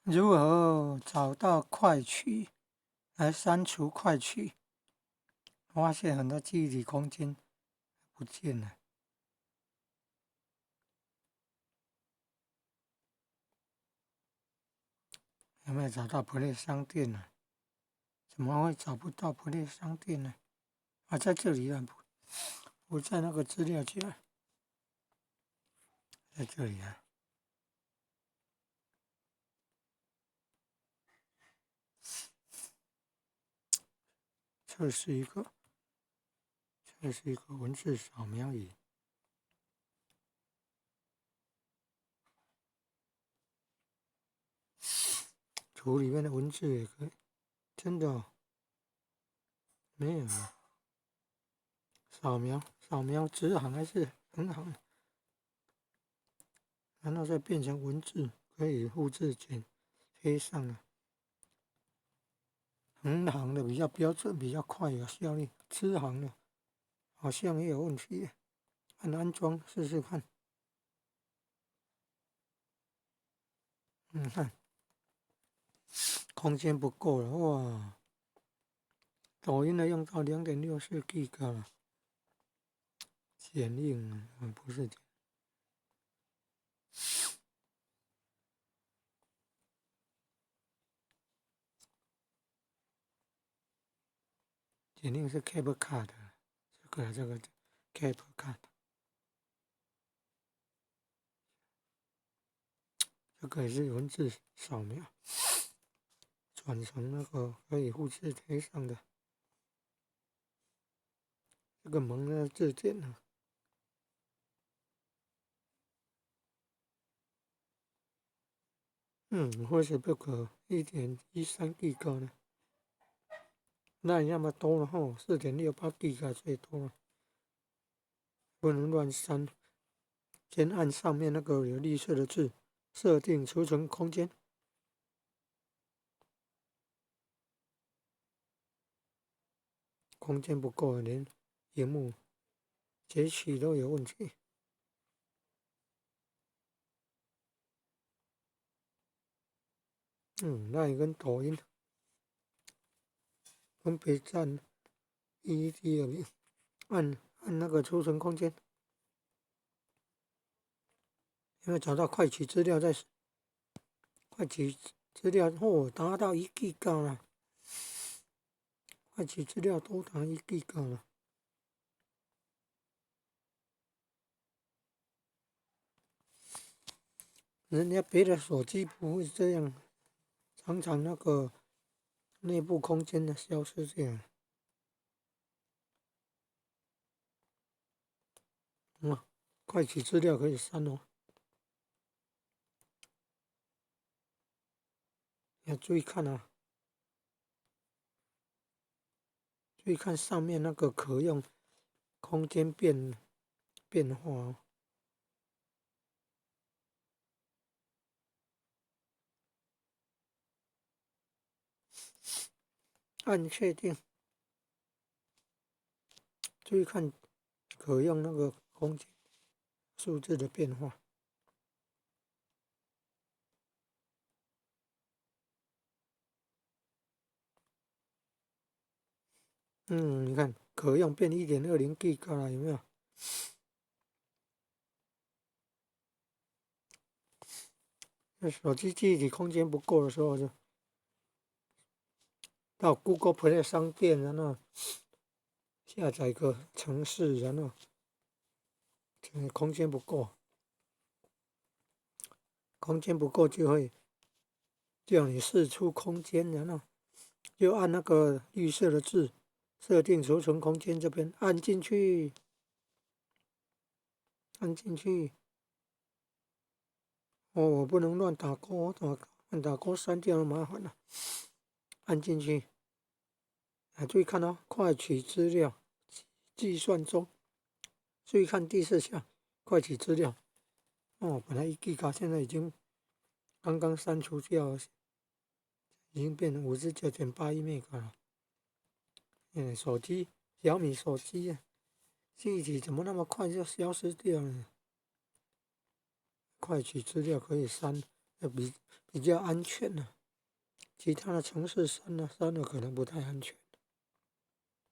如何找到快取来删除快取？发现很多记忆体空间不见了。有没有找到 Play 商店呢？怎么会找不到 Play 商店呢？啊，在这里啊，不在那个资料夹，在这里啊。这是一个文字扫描仪。图里面的文字也可以，真的哦，没有了。扫描直行还是横行？然后再变成文字，可以复制贴上了。横行的比较标准，比较快，有效率。直行的好像也有问题。按安装试试看。看空间不够了，哇！抖音的用到2.64G 了，剪映不是剪映是 CapCut 的，这个 CapCut，这个也是文字扫描，转成那个可以复制贴上的。这个蒙的字典呢，Facebook 1.13G 呢，那你那么多了吼，4.68G 最多了，不能乱删。先按上面那个有绿色的字，设定储存空间。空间不够，连屏幕截取都有问题。那你跟抖音分别占第二名。按那个储存空间，因为找到快取资料再快取资料达到1G 了，快取资料都达1G 了。人家别的手机不会这样，常常那个内部空间的消失这样。快取资料可以删哦，要注意看啊，注意看上面那个可用空间变化哦。按确定，注意看可用那个空间数字的变化。你看可用变1.20G 了，有没有？那手机记忆体空间不够的时候，就到 Google Play 商店，然后下载一个程式，然后空间不够，就会叫你释出空间，然后就按那个绿色的字，设定储存空间这边按进去，我不能乱打勾，乱打勾删掉了麻烦了。按进去，注意看哦，快取资料，计算中。注意看第4项，快取资料。本来1G，现在已经刚刚删除掉，已经变成59.81 MB 了。手机小米手机记忆体怎么那么快就消失掉了？快取资料可以删，比较安全呢、其他的城市山呢可能不太安全。